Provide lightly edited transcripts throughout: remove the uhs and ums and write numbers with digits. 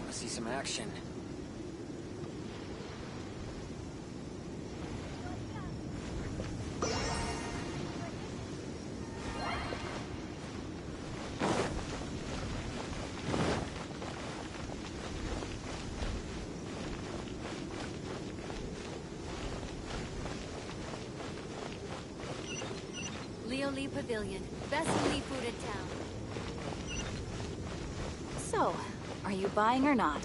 See some action. Lee Pavilion, best seafood in town. So, are you buying or not?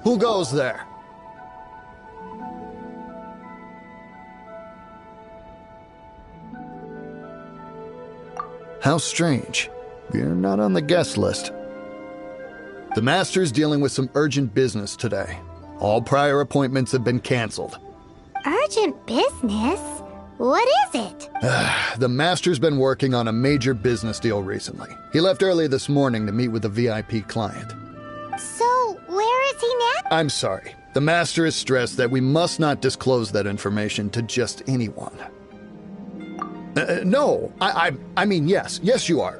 Who goes there? How strange. You're not on the guest list. The Master's dealing with some urgent business today. All prior appointments have been canceled. Urgent business? What is it? The Master's been working on a major business deal recently. He left early this morning to meet with a VIP client. So, where is he now? I'm sorry. The Master is stressed that we must not disclose that information to just anyone. No, I mean, yes. Yes, you are.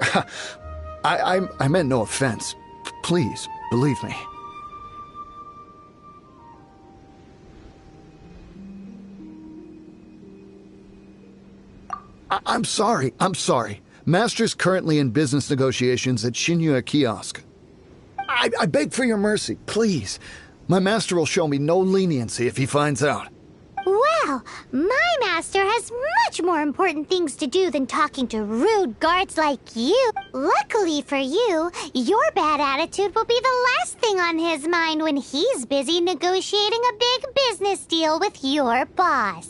I meant no offense. Please, believe me. I'm sorry. Master's currently in business negotiations at Shinya Kiosk. I beg for your mercy, please. My master will show me no leniency if he finds out. Well, my master has much more important things to do than talking to rude guards like you. Luckily for you, your bad attitude will be the last thing on his mind when he's busy negotiating a big business deal with your boss.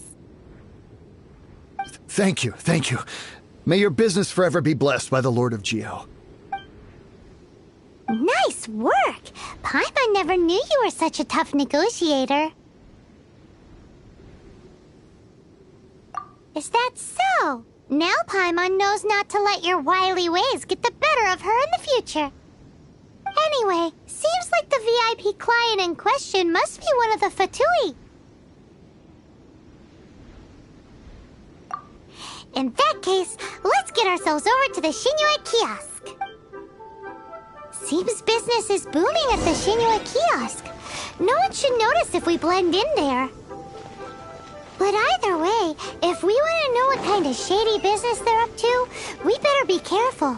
Thank you. May your business forever be blessed by the Lord of Geo. Nice work! Paimon never knew you were such a tough negotiator. Is that so? Now Paimon knows not to let your wily ways get the better of her in the future. Anyway, seems like the VIP client in question must be one of the Fatui. In that case, let's get ourselves over to the Shinue Kiosk. Seems business is booming at the Shinue Kiosk. No one should notice if we blend in there. But either way, if we want to know what kind of shady business they're up to, we better be careful.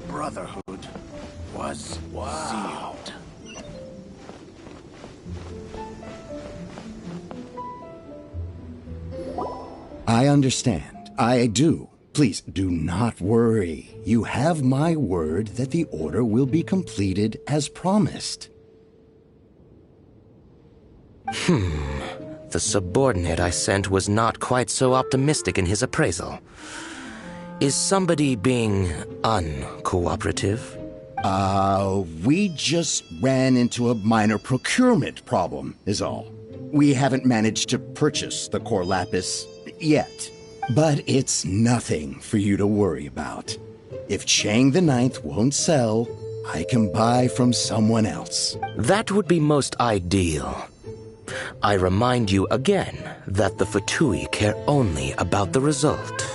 Brotherhood was sealed. I understand. I do. Please do not worry. You have my word that the order will be completed as promised. The subordinate I sent was not quite so optimistic in his appraisal. Is somebody being uncooperative? We just ran into a minor procurement problem, is all. We haven't managed to purchase the core lapis yet. But it's nothing for you to worry about. If Chang the Ninth won't sell, I can buy from someone else. That would be most ideal. I remind you again that the Fatui care only about the result.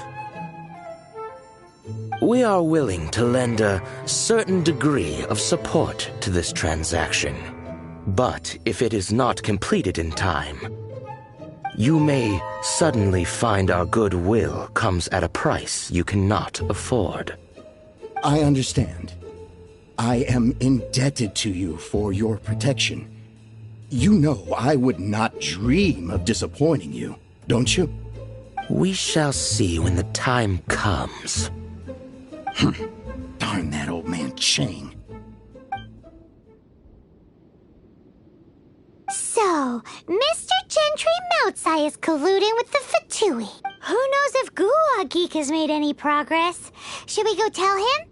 We are willing to lend a certain degree of support to this transaction. But if it is not completed in time, you may suddenly find our goodwill comes at a price you cannot afford. I understand. I am indebted to you for your protection. You know I would not dream of disappointing you, don't you? We shall see when the time comes. Darn that old man Chang. So, Mr. Gentry Moutsai is colluding with the Fatui. Who knows if Guwa Geek has made any progress? Should we go tell him?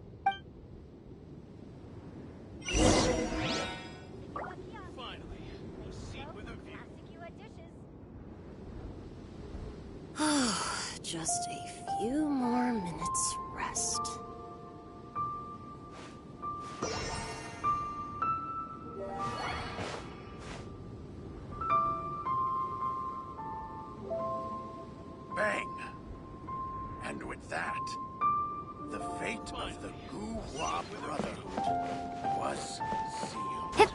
Just a few more minutes rest. Bang! And with that, the fate of the Guhua Brotherhood was sealed.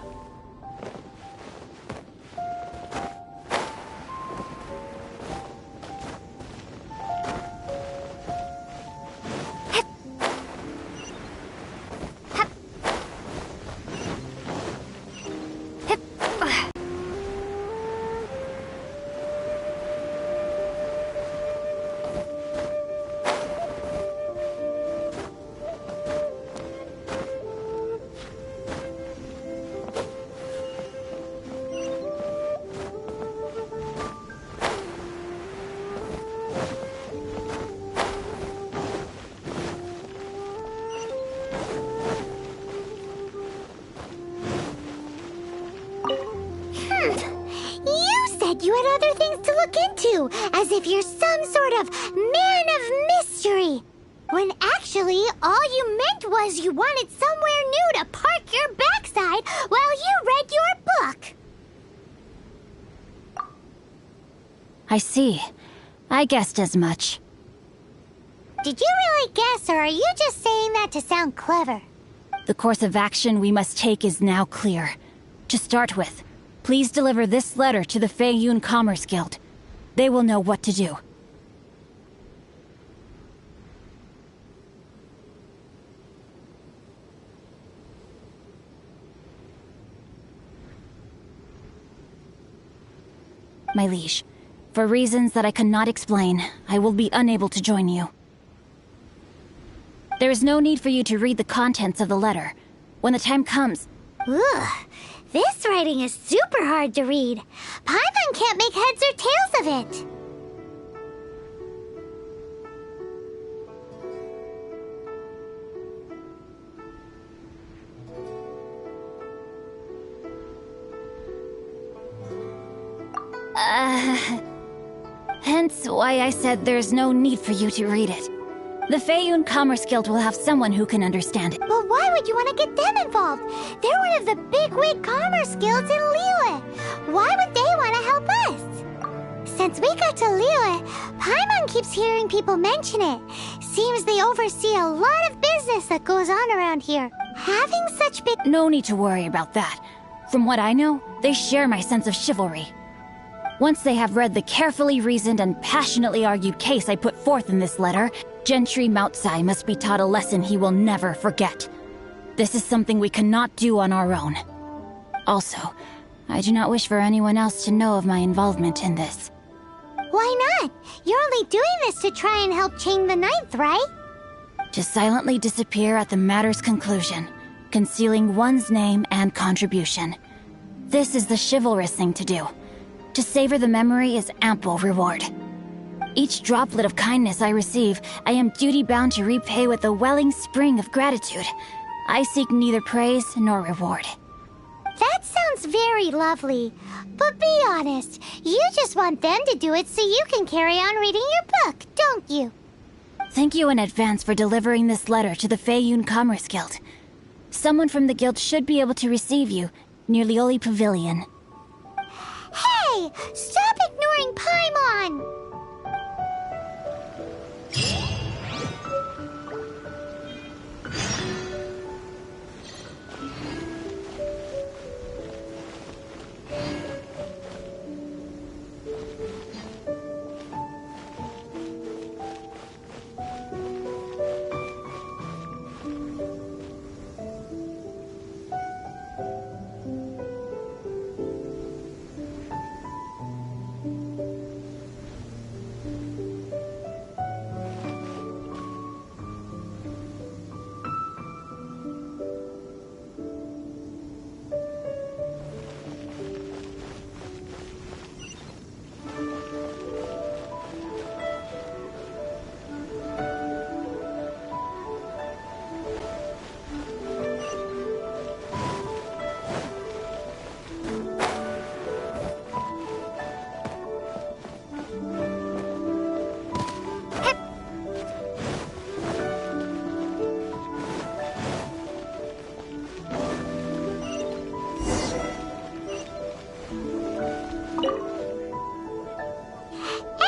You had other things to look into, as if you're some sort of man of mystery. When actually, all you meant was you wanted somewhere new to park your backside while you read your book. I see. I guessed as much. Did you really guess, or are you just saying that to sound clever? The course of action we must take is now clear. To start with, please deliver this letter to the Feiyun Commerce Guild. They will know what to do. My liege, for reasons that I cannot explain, I will be unable to join you. There is no need for you to read the contents of the letter. When the time comes... Ugh. This writing is super hard to read. Paimon can't make heads or tails of it. Hence why I said there's no need for you to read it. The Feiyun Commerce Guild will have someone who can understand it. Well, why would you want to get them involved? They're one of the bigwig commerce guilds in Liyue. Why would they want to help us? Since we got to Liyue, Paimon keeps hearing people mention it. Seems they oversee a lot of business that goes on around here. Having such big... No need to worry about that. From what I know, they share my sense of chivalry. Once they have read the carefully reasoned and passionately argued case I put forth in this letter, Gentry Moutsai must be taught a lesson he will never forget. This is something we cannot do on our own. Also, I do not wish for anyone else to know of my involvement in this. Why not? You're only doing this to try and help Chang the Ninth, right? To silently disappear at the matter's conclusion, concealing one's name and contribution. This is the chivalrous thing to do. To savor the memory is ample reward. Each droplet of kindness I receive, I am duty-bound to repay with a welling spring of gratitude. I seek neither praise nor reward. That sounds very lovely. But be honest, you just want them to do it so you can carry on reading your book, don't you? Thank you in advance for delivering this letter to the Feiyun Commerce Guild. Someone from the guild should be able to receive you near Lioli Pavilion. Hey! Stop ignoring Paimon!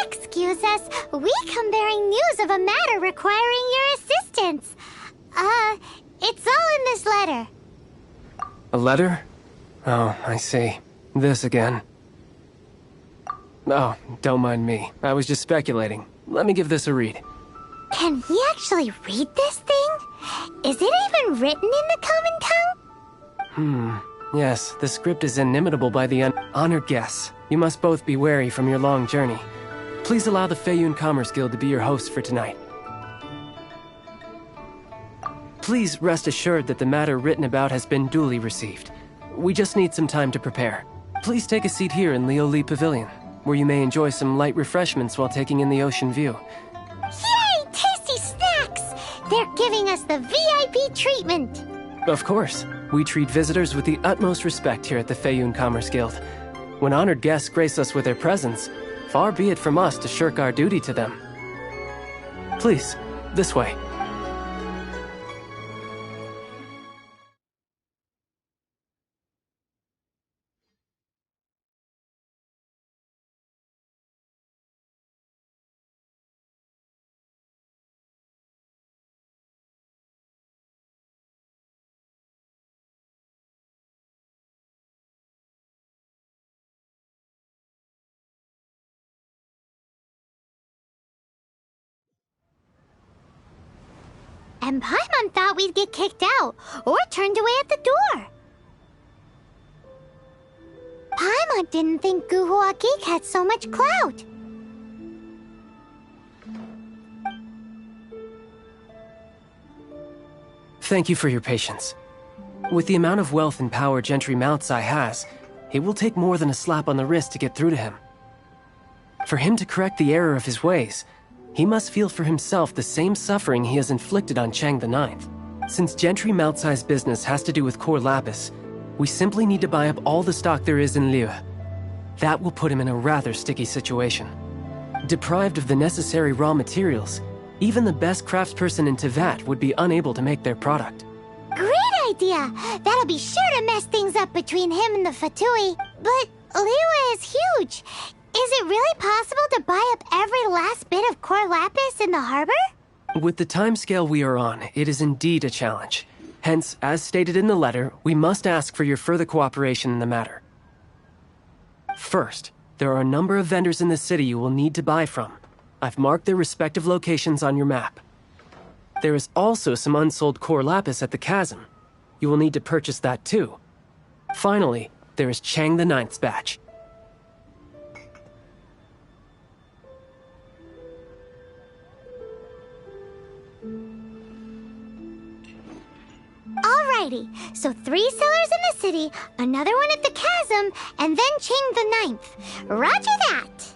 Excuse us, we come bearing news of a matter requiring your assistance. It's all in this letter. A letter? Oh, I see. This again. Oh, don't mind me. I was just speculating. Let me give this a read. Can we actually read this thing? Is it even written in the common tongue? Yes, the script is inimitable by the honored guests. You must both be wary from your long journey. Please allow the Feiyun Commerce Guild to be your host for tonight. Please rest assured that the matter written about has been duly received. We just need some time to prepare. Please take a seat here in Lioli Pavilion, where you may enjoy some light refreshments while taking in the ocean view. Yay! Tasty snacks! They're giving us the VIP treatment! Of course. We treat visitors with the utmost respect here at the Feiyun Commerce Guild. When honored guests grace us with their presence, far be it from us to shirk our duty to them. Please, this way. And Paimon thought we'd get kicked out, or turned away at the door. Paimon didn't think Guhua Geek had so much clout. Thank you for your patience. With the amount of wealth and power Gentry Moutsai has, it will take more than a slap on the wrist to get through to him. For him to correct the error of his ways, he must feel for himself the same suffering he has inflicted on Chang the Ninth. Since Gentry Moutsai's business has to do with core lapis, we simply need to buy up all the stock there is in Liu. That will put him in a rather sticky situation. Deprived of the necessary raw materials, even the best craftsperson in Tevat would be unable to make their product. Great idea! That'll be sure to mess things up between him and the Fatui. But Liu is huge. Is it really possible to buy up every last bit of core lapis in the harbor? With the timescale we are on, it is indeed a challenge. Hence, as stated in the letter, we must ask for your further cooperation in the matter. First, there are a number of vendors in the city you will need to buy from. I've marked their respective locations on your map. There is also some unsold core lapis at the chasm. You will need to purchase that too. Finally, there is Chang the Ninth's batch. Alrighty, so 3 sellers in the city, another one at the chasm, and then chain the 9th. Roger that!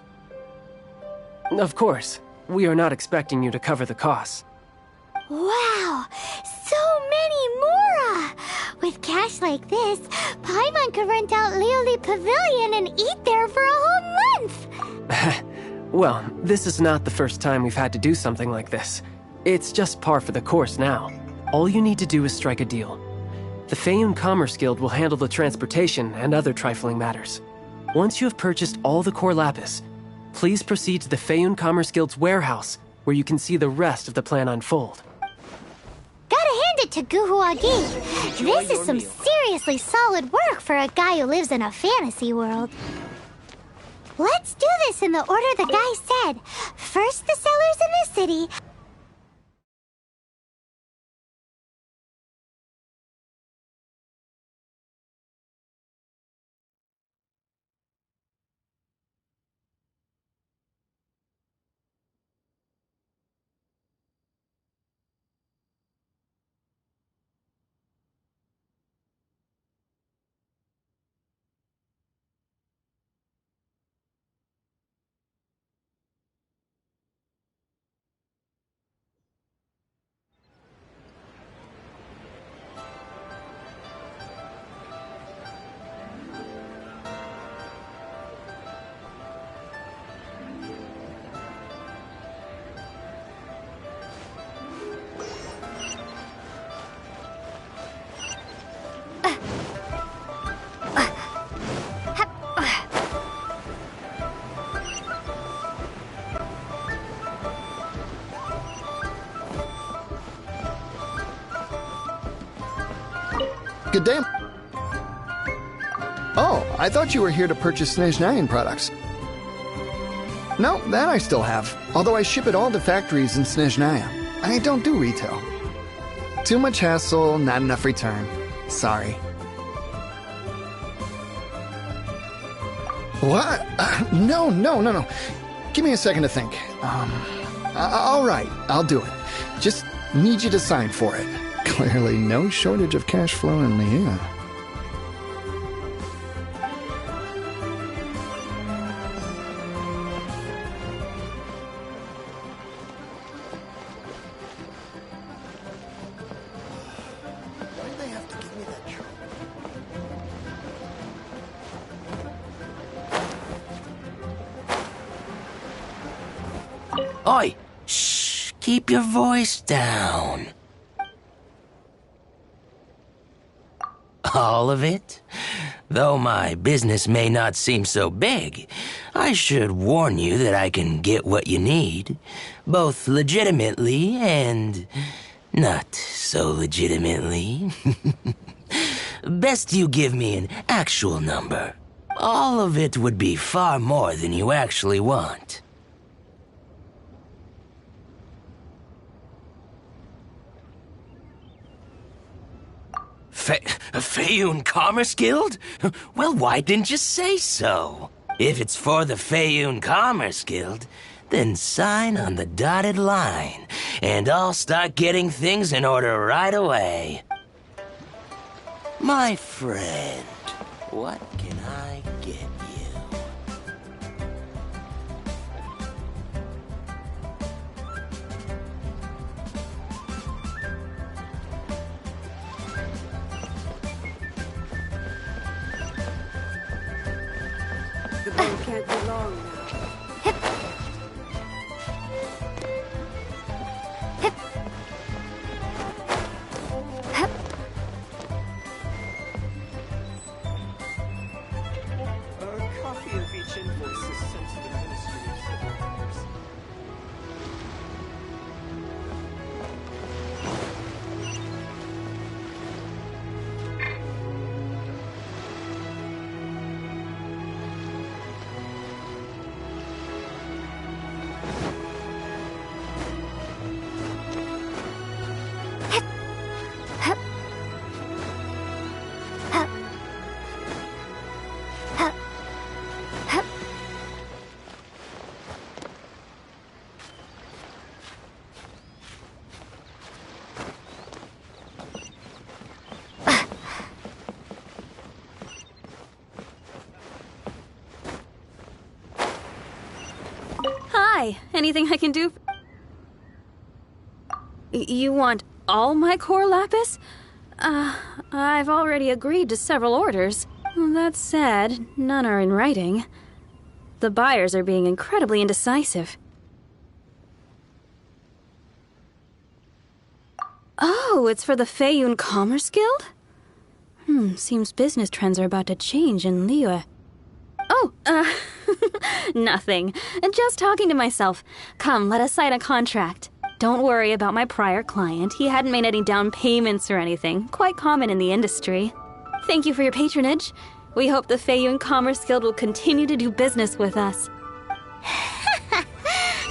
Of course. We are not expecting you to cover the costs. Wow! So many Mora! With cash like this, Paimon could rent out Leoli Pavilion and eat there for a whole month! Well, this is not the first time we've had to do something like this. It's just par for the course now. All you need to do is strike a deal. The Feiyun Commerce Guild will handle the transportation and other trifling matters. Once you have purchased all the core lapis, please proceed to the Feiyun Commerce Guild's warehouse, where you can see the rest of the plan unfold. Gotta hand it to Guhuagi. This is some seriously solid work for a guy who lives in a fantasy world. Let's do this in the order the guy said. First the sellers in the city. Good day. Oh, I thought you were here to purchase Snezhnayan products. No, that I still have. Although I ship it all to factories in Snezhnaya. I don't do retail. Too much hassle, not enough return. Sorry. What? No. Give me a second to think. All right, I'll do it. Just need you to sign for it. Clearly no shortage of cash flow in Liyue. Why'd they have to give me that trouble? Oi! Shh! Keep your voice down. All of it? Though my business may not seem so big, I should warn you that I can get what you need, both legitimately and not so legitimately. Best you give me an actual number. All of it would be far more than you actually want. Feiyun Commerce Guild? Well, why didn't you say so? If it's for the Feiyun Commerce Guild, then sign on the dotted line, and I'll start getting things in order right away. My friend, what can I get you? The boat can't be long now. A copy of each invoice is sent to the Ministry of Civil Affairs. Hi, anything I can do? You want all my core lapis? I've already agreed to several orders. That said, none are in writing. The buyers are being incredibly indecisive. Oh, it's for the Feiyun Commerce Guild? Seems business trends are about to change in Liyue. Oh, nothing. Just talking to myself. Come, let us sign a contract. Don't worry about my prior client. He hadn't made any down payments or anything. Quite common in the industry. Thank you for your patronage. We hope the Feiyun Commerce Guild will continue to do business with us.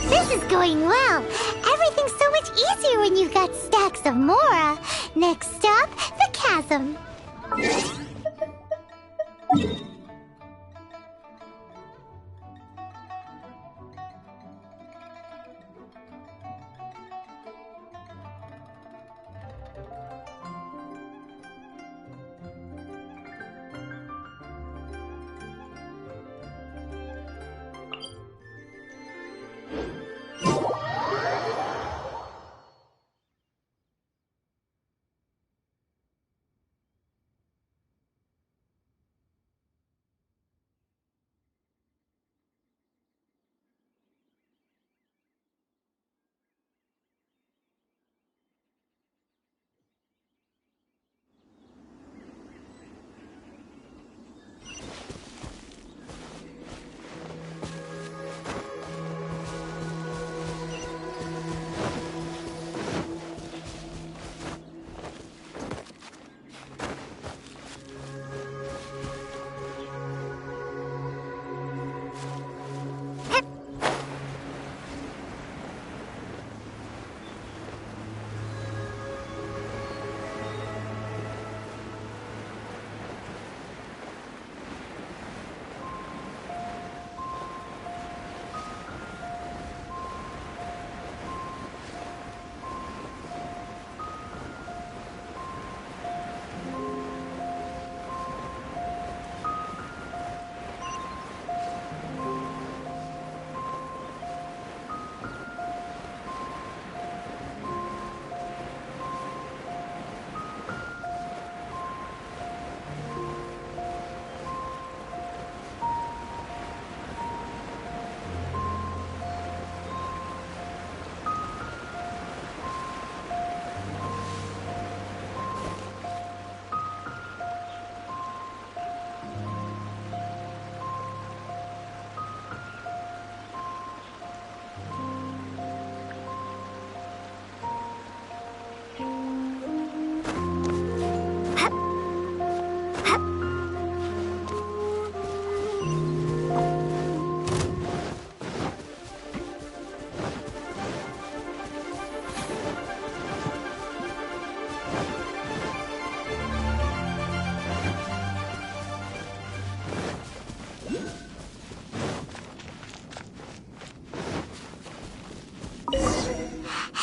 This is going well. Everything's so much easier when you've got stacks of Mora. Next stop, the chasm.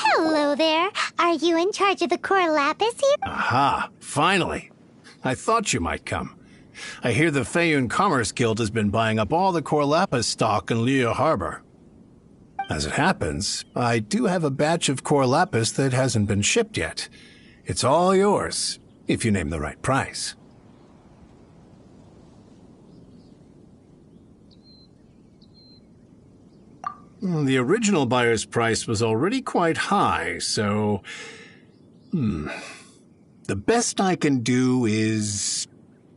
Hello there. Are you in charge of the core lapis here? Aha, finally. I thought you might come. I hear the Feiyun Commerce Guild has been buying up all the core lapis stock in Liyue Harbor. As it happens, I do have a batch of core lapis that hasn't been shipped yet. It's all yours, if you name the right price. The original buyer's price was already quite high, so... The best I can do is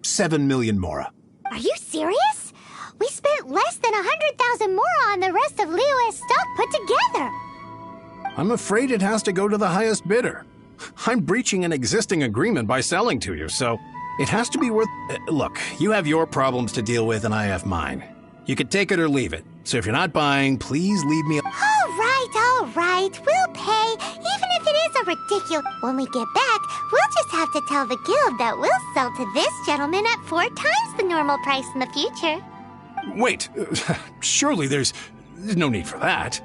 7 million Mora. Are you serious? We spent less than 100,000 Mora on the rest of Liyue's stock put together. I'm afraid it has to go to the highest bidder. I'm breaching an existing agreement by selling to you, so it has to be worth... Look, you have your problems to deal with and I have mine. You can take it or leave it. So if you're not buying, please leave me... All right. We'll pay, even if it is a ridiculous... When we get back, we'll just have to tell the guild that we'll sell to this gentleman at 4 times the normal price in the future. Wait, surely there's no need for that.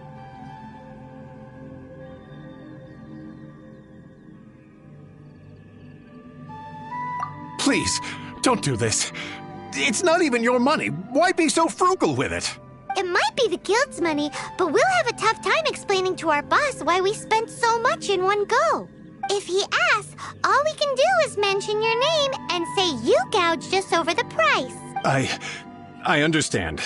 Please, don't do this. It's not even your money. Why be so frugal with it? It might be the guild's money, but we'll have a tough time explaining to our boss why we spent so much in one go. If he asks, all we can do is mention your name and say you gouged us over the price. I understand.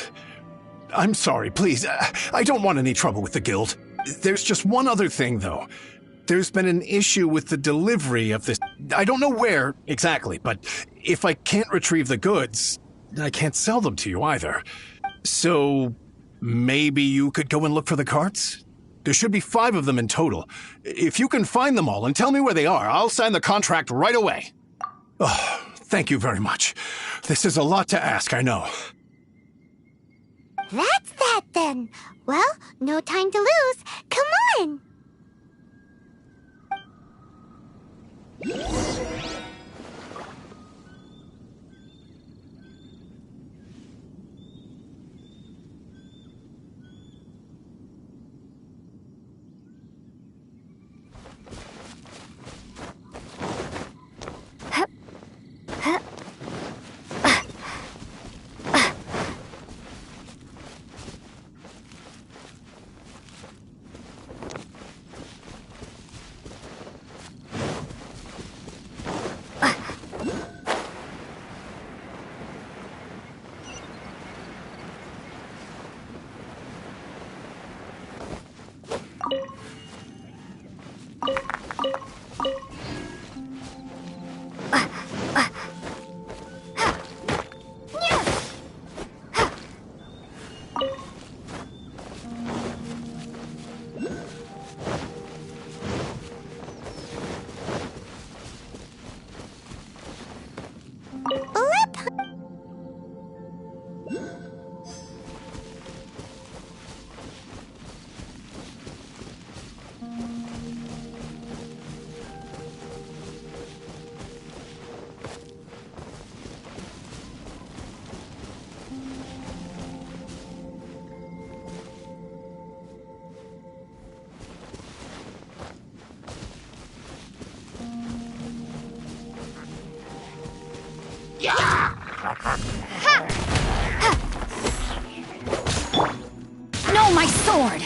I'm sorry, please. I don't want any trouble with the guild. There's just one other thing, though. There's been an issue with the delivery of this. I don't know where exactly, but if I can't retrieve the goods, I can't sell them to you either. So maybe you could go and look for the carts? There should be 5 of them in total. If you can find them all and tell me where they are, I'll sign the contract right away. Oh, thank you very much. This is a lot to ask, I know. That's that then. Well, no time to lose. Come on! No, my sword!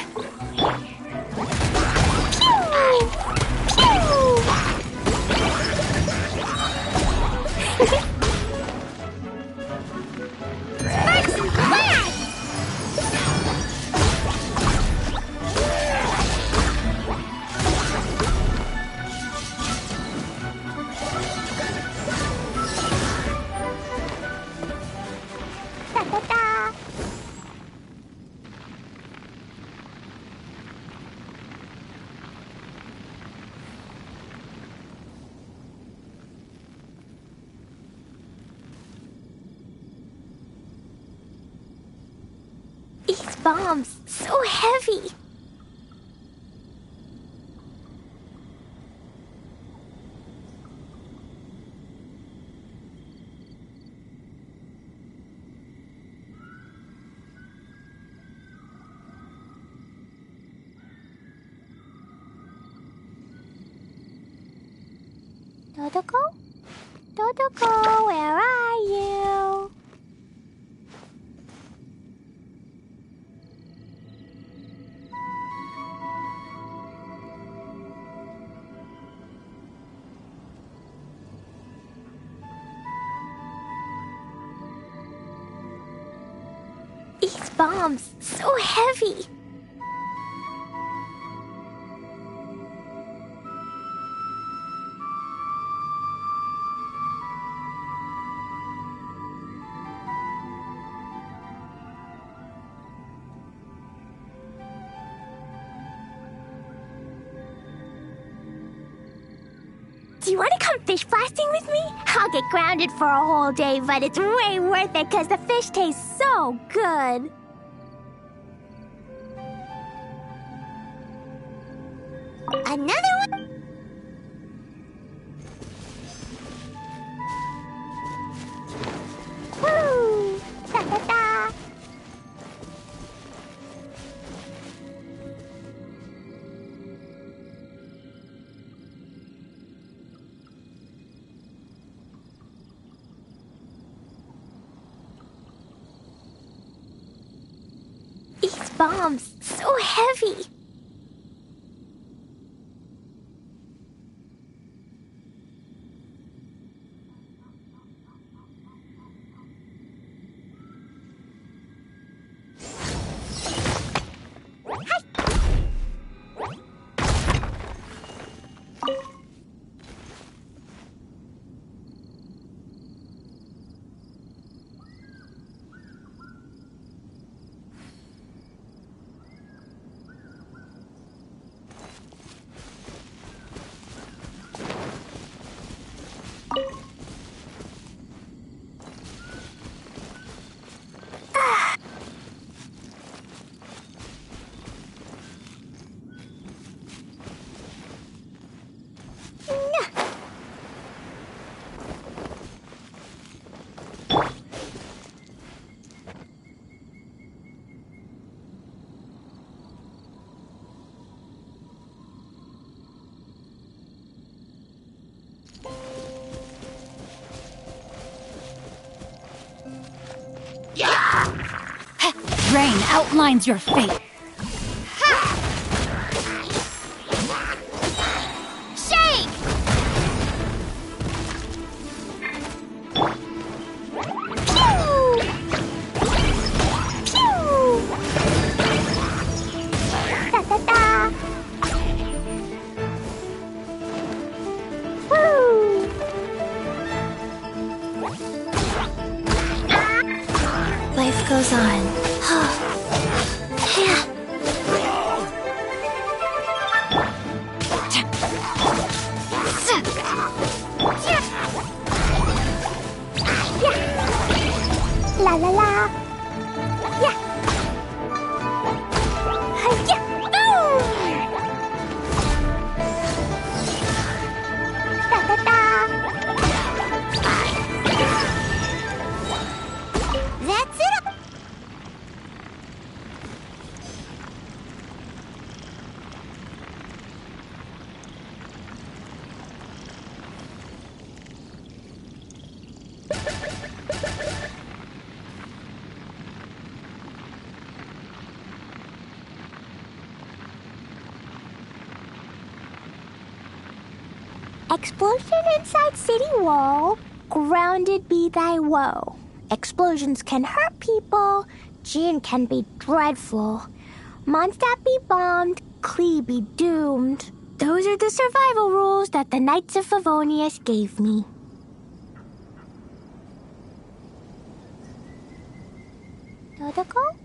These bombs, so heavy. Dodoco? Dodoco, where are you? These bombs, so heavy. Do you want to come fish blasting with me? I'll get grounded for a whole day, but it's way worth it because the fish tastes so good. Another one? Woo! Da da da! bombs. So heavy. Rain outlines your fate. Shake! Pew! Pew! Da-da-da! Woo! Life goes on. La la la. Yeah. Yeah. Boom. Da da da. That's it. Explosion inside city wall. Grounded be thy woe. Explosions can hurt people. Jinn can be dreadful. Mondstadt be bombed. Klee be doomed. Those are the survival rules that the Knights of Favonius gave me. Doodle?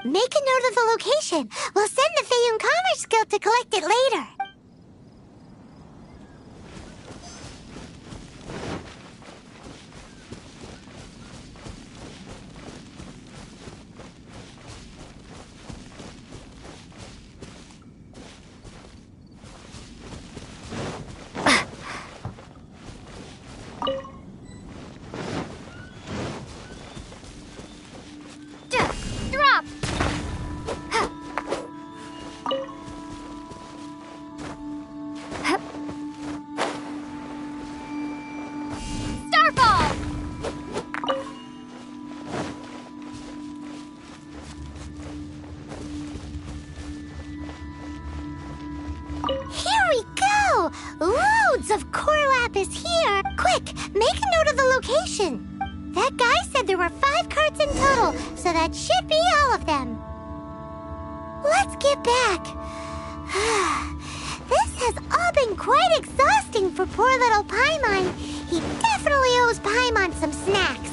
Make a note of the location. We'll send the Feyun Commerce Guild to collect it later. Drop! Starfall! Here we go! Loads of core lapis here! Quick, make a note of the location! That guy said there were 5 carts in total, so that should be all of them. Let's get back. This has all been quite exhausting for poor little Paimon. He definitely owes Paimon some snacks.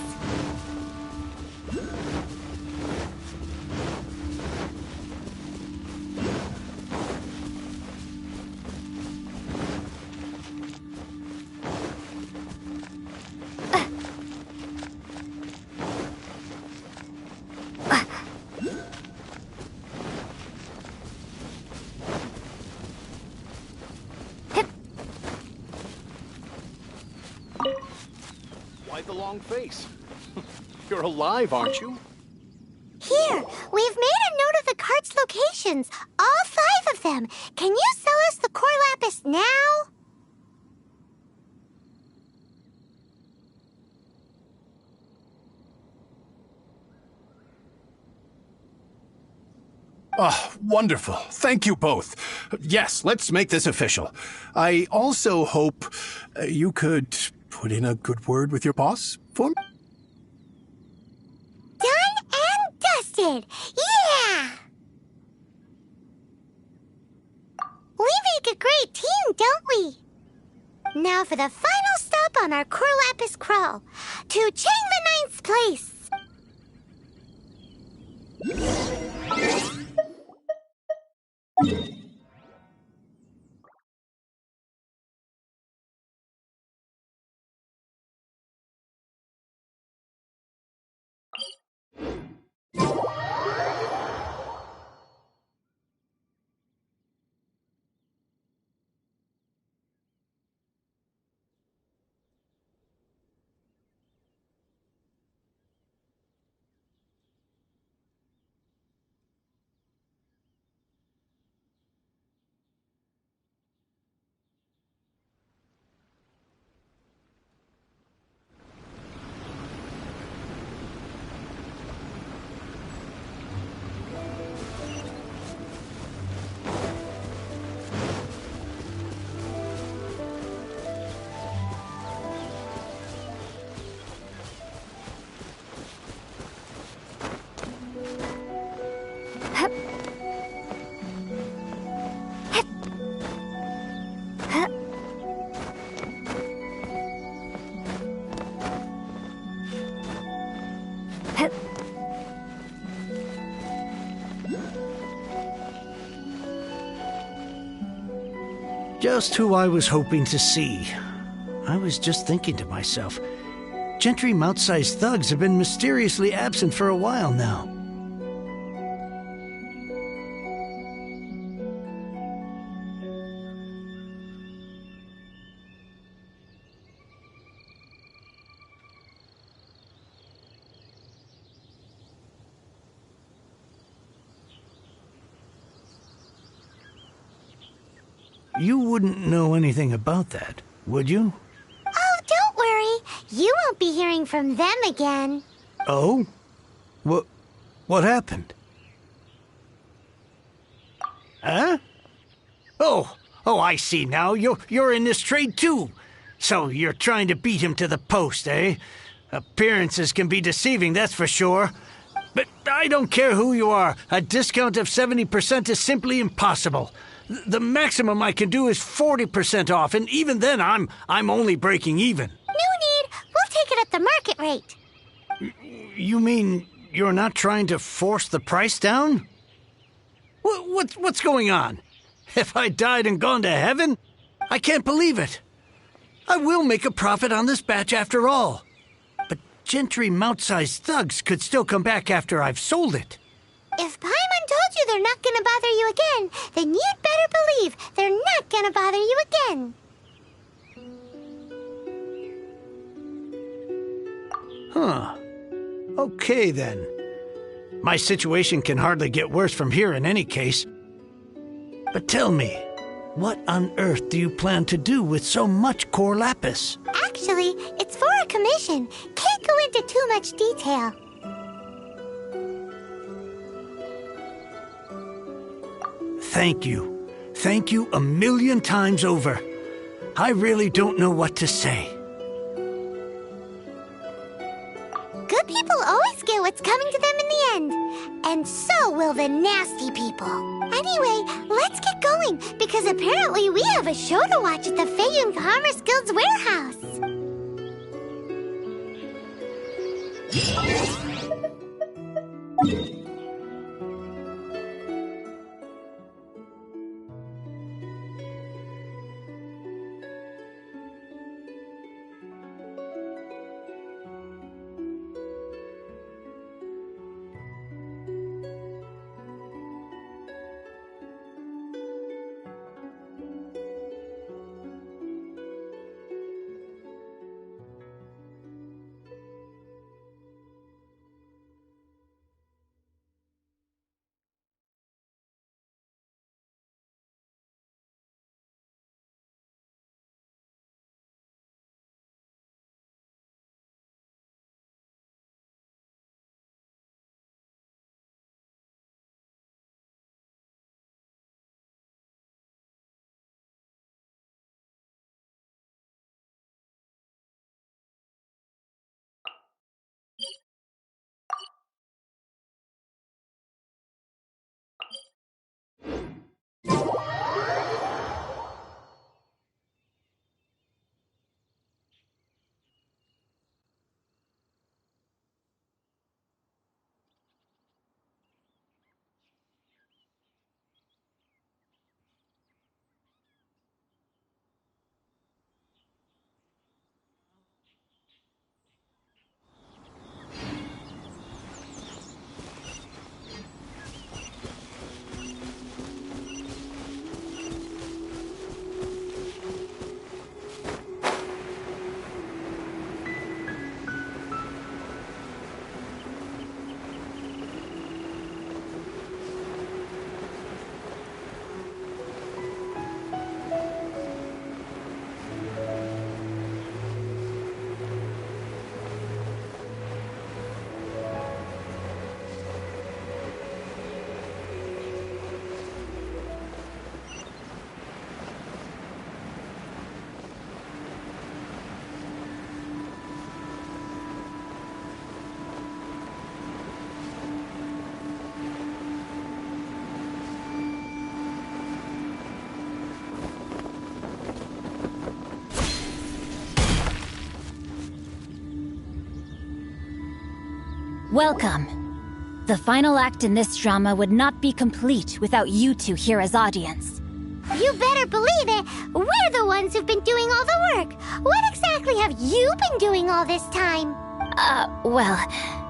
Why the long face? You're alive, aren't you? Here, we've made a note of the cart's locations. All 5 of them. Can you sell us the core lapis now? Oh, wonderful. Thank you both. Yes, let's make this official. I also hope you could put in a good word with your boss for me. Done and dusted. Yeah! We make a great team, don't we? Now for the final stop on our core lapis crawl. To Chang the Ninth's place. Just who I was hoping to see. I was just thinking to myself, Gentry Mount-sized thugs have been mysteriously absent for a while now. You wouldn't know anything about that, would you? Oh, don't worry. You won't be hearing from them again. Oh? What happened? Huh? Oh, I see now. You're in this trade too. So you're trying to beat him to the post, eh? Appearances can be deceiving, that's for sure. But I don't care who you are. A discount of 70% is simply impossible. The maximum I can do is 40% off, and even then I'm only breaking even. No need. We'll take it at the market rate. You mean you're not trying to force the price down? What's going on? Have I died and gone to heaven? I can't believe it. I will make a profit on this batch after all. But Gentry Mount-sized thugs could still come back after I've sold it. If Paimon told you they're not gonna bother you again, then you'd better believe they're not gonna bother you again. Huh. Okay, then. My situation can hardly get worse from here in any case. But tell me, what on earth do you plan to do with so much core lapis? Actually, it's for a commission. Can't go into too much detail. Thank you. Thank you 1,000,000 times over. I really don't know what to say. good people always get what's coming to them in the end. And so will the nasty people. Anyway, let's get going, because apparently we have a show to watch at the Feiyun Commerce Guild's warehouse. Welcome. The final act in this drama would not be complete without you two here as audience. You better believe it. We're the ones who've been doing all the work. What exactly have you been doing all this time? Well,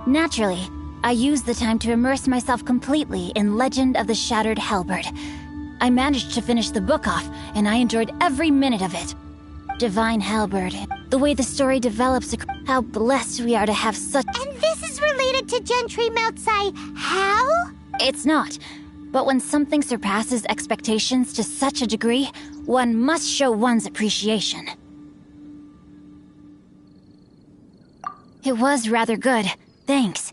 naturally, I used the time to immerse myself completely in Legend of the Shattered Halberd. I managed to finish the book off, and I enjoyed every minute of it. Divine Halberd, the way the story develops, how blessed we are to have such— And this is related to Gentry Moutsai. How? It's not. But when something surpasses expectations to such a degree, one must show one's appreciation. It was rather good, thanks.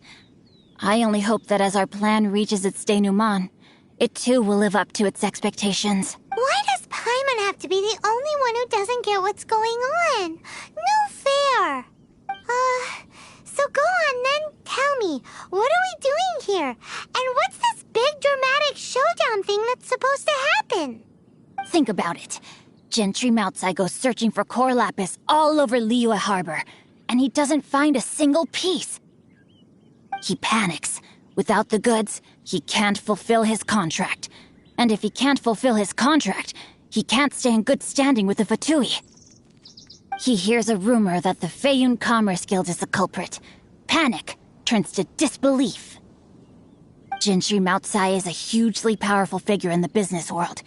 I only hope that as our plan reaches its denouement, it too will live up to its expectations. Why does Paimon have to be the only one who doesn't get what's going on? No fair. So go on then, tell me, what are we doing here? And what's this big dramatic showdown thing that's supposed to happen? Think about it. Gentry Moutsai goes searching for core lapis all over Liyue Harbor, and he doesn't find a single piece. He panics. Without the goods, he can't fulfill his contract. And if he can't fulfill his contract, he can't stay in good standing with the Fatui. He hears a rumor that the Feiyun Commerce Guild is the culprit. Panic turns to disbelief. Gentry Moutsai is a hugely powerful figure in the business world.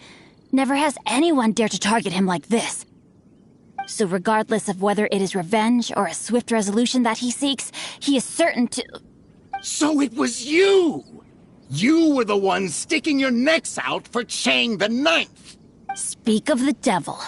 Never has anyone dared to target him like this. So regardless of whether it is revenge or a swift resolution that he seeks, he is certain to— So it was you! You were the one sticking your necks out for Chang the Ninth! Speak of the devil.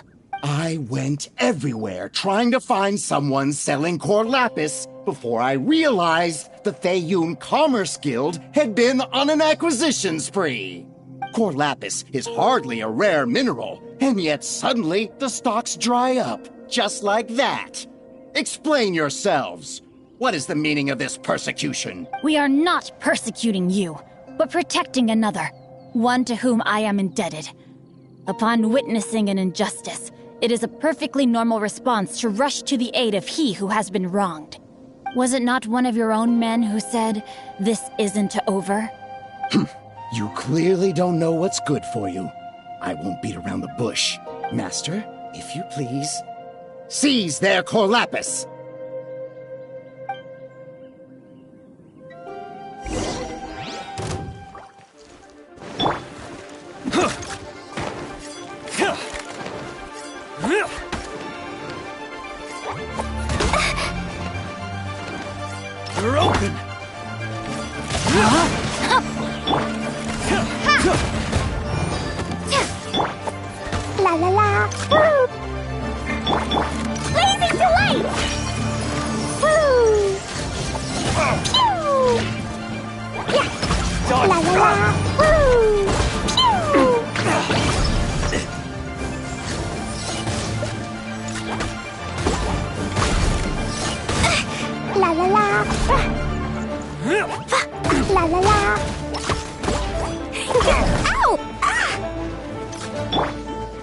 I went everywhere trying to find someone selling core lapis before I realized the Feiyun Commerce Guild had been on an acquisition spree. Core lapis is hardly a rare mineral, and yet suddenly the stocks dry up, just like that. Explain yourselves. What is the meaning of this persecution? We are not persecuting you, but protecting another, one to whom I am indebted. Upon witnessing an injustice, it is a perfectly normal response to rush to the aid of he who has been wronged. Was it not one of your own men who said, "This isn't over"? You clearly don't know what's good for you. I won't beat around the bush. Master, if you please, seize their Corlapis! You're open! La la la! Woo! Blazing delight! Woo! Pew! Yeah! La la la! Woo! Pew! La la la! La la la! Ow! Ah!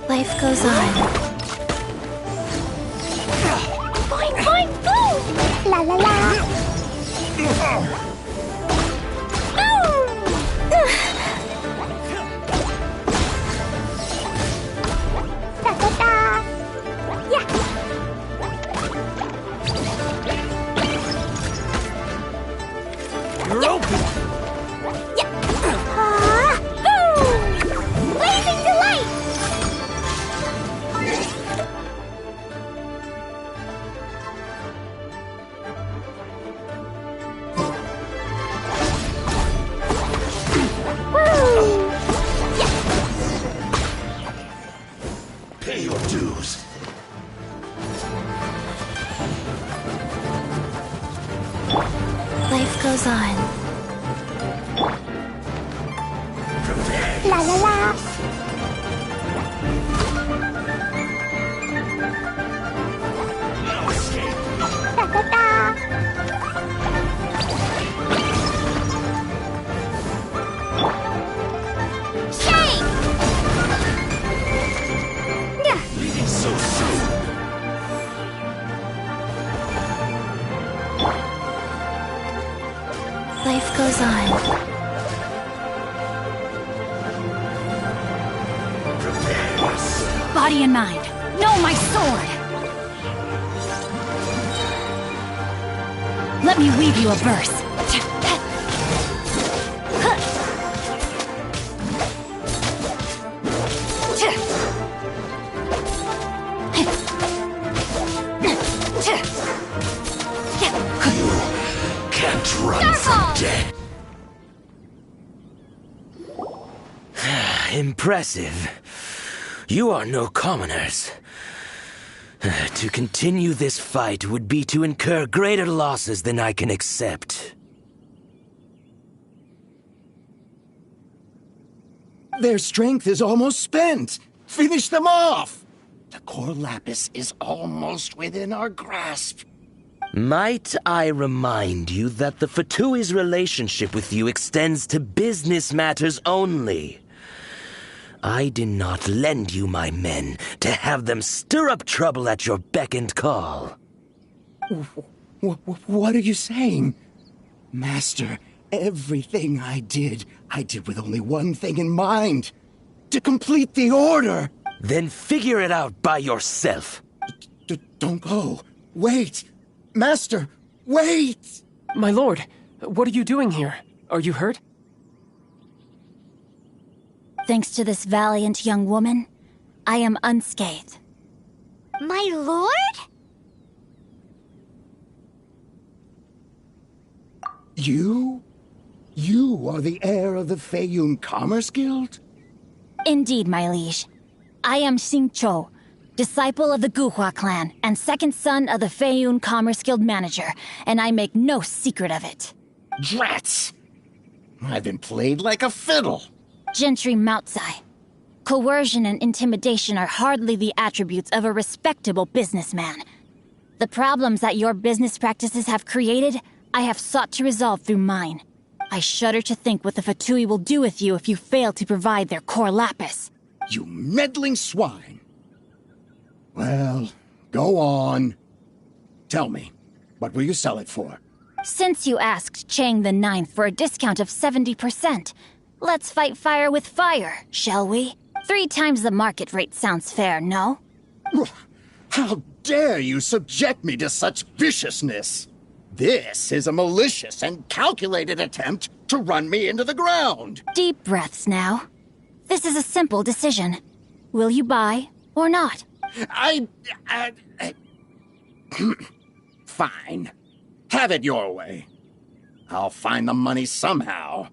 Life goes on. Boing, boing, boom! La la la! Da da da! Yeah! You're open! Boom! Blazing delight! Woo! Pay your dues. Life goes on. La la la! Da da da! Shake! Yeah! Leaving so soon. Life goes on. Body and mind. No, my sword! Let me weave you a verse. Can't run from death. Impressive. You are no commoners. To continue this fight would be to incur greater losses than I can accept. Their strength is almost spent. Finish them off. The Corlapis is almost within our grasp. Might I remind you that the Fatui's relationship with you extends to business matters only? I did not lend you my men to have them stir up trouble at your beck and call. What are you saying? Master, everything I did with only one thing in mind. To complete the order. Then figure it out by yourself. Don't go. Wait. Master, wait! My lord, what are you doing here? Are you hurt? Thanks to this valiant young woman, I am unscathed. My lord? You? You are the heir of the Feiyun Commerce Guild? Indeed, my liege. I am Xingqiu, disciple of the Guhua clan and second son of the Feiyun Commerce Guild manager, and I make no secret of it. Drats! I've been played like a fiddle. Gentry Moutsai. Coercion and intimidation are hardly the attributes of a respectable businessman. The problems that your business practices have created, I have sought to resolve through mine. I shudder to think what the Fatui will do with you if you fail to provide their core lapis. You meddling swine. Well, go on. Tell me, what will you sell it for? Since you asked Chang the Ninth for a discount of 70%, let's fight fire with fire, shall we? 3 times the market rate sounds fair, no? How dare you subject me to such viciousness? This is a malicious and calculated attempt to run me into the ground. Deep breaths now. This is a simple decision. Will you buy or not? Fine. Have it your way. I'll find the money somehow.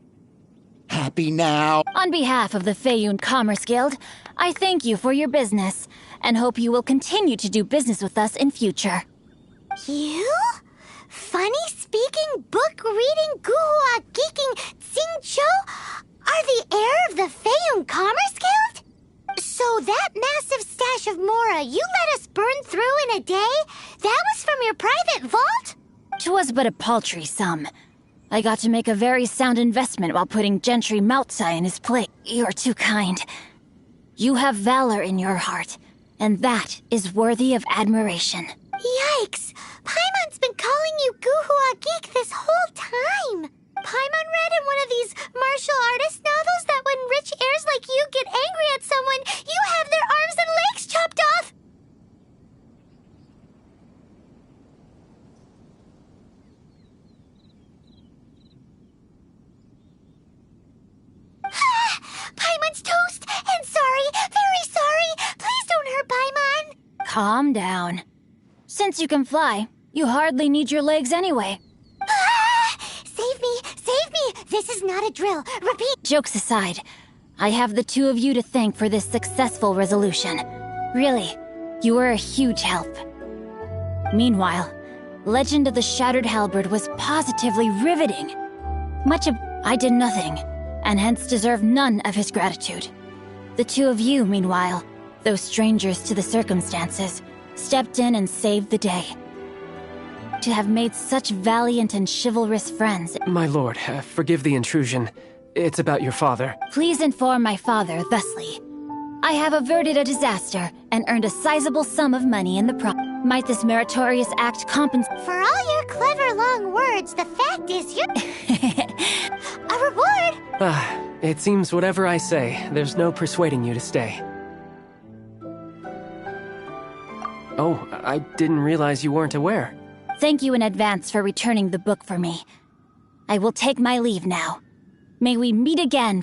Happy now? On behalf of the Feiyun Commerce Guild, I thank you for your business, and hope you will continue to do business with us in future. You? Funny-speaking, book-reading, guhua geeking Xingqiu are the heir of the Feiyun Commerce Guild? So that massive stash of Mora you let us burn through in a day? That was from your private vault? 'Twas but a paltry sum. I got to make a very sound investment while putting Gentry Moutsai in his place. You're too kind. You have valor in your heart, and that is worthy of admiration. Yikes! Paimon's been calling you Guhua Geek this whole time! Paimon read in one of these martial artist novels that when rich heirs like you get angry at someone, you have their arms and legs chopped off! Paimon's toast! And sorry, very sorry! Please don't hurt Paimon! Calm down. Since you can fly, you hardly need your legs anyway. Save me! Save me! This is not a drill. Repeat! Jokes aside, I have the 2 of you to thank for this successful resolution. Really, you were a huge help. Meanwhile, Legend of the Shattered Halberd was positively riveting. I did nothing, and hence deserve none of his gratitude. The 2 of you, meanwhile, though strangers to the circumstances, stepped in and saved the day. To have made such valiant and chivalrous friends... My lord, forgive the intrusion. It's about your father. Please inform my father thusly. I have averted a disaster and earned a sizable sum of money in the Might this meritorious act compensate... For all your clever long words, the fact is you're... a reward! It seems whatever I say, there's no persuading you to stay. Oh, I didn't realize you weren't aware. Thank you in advance for returning the book for me. I will take my leave now. May we meet again,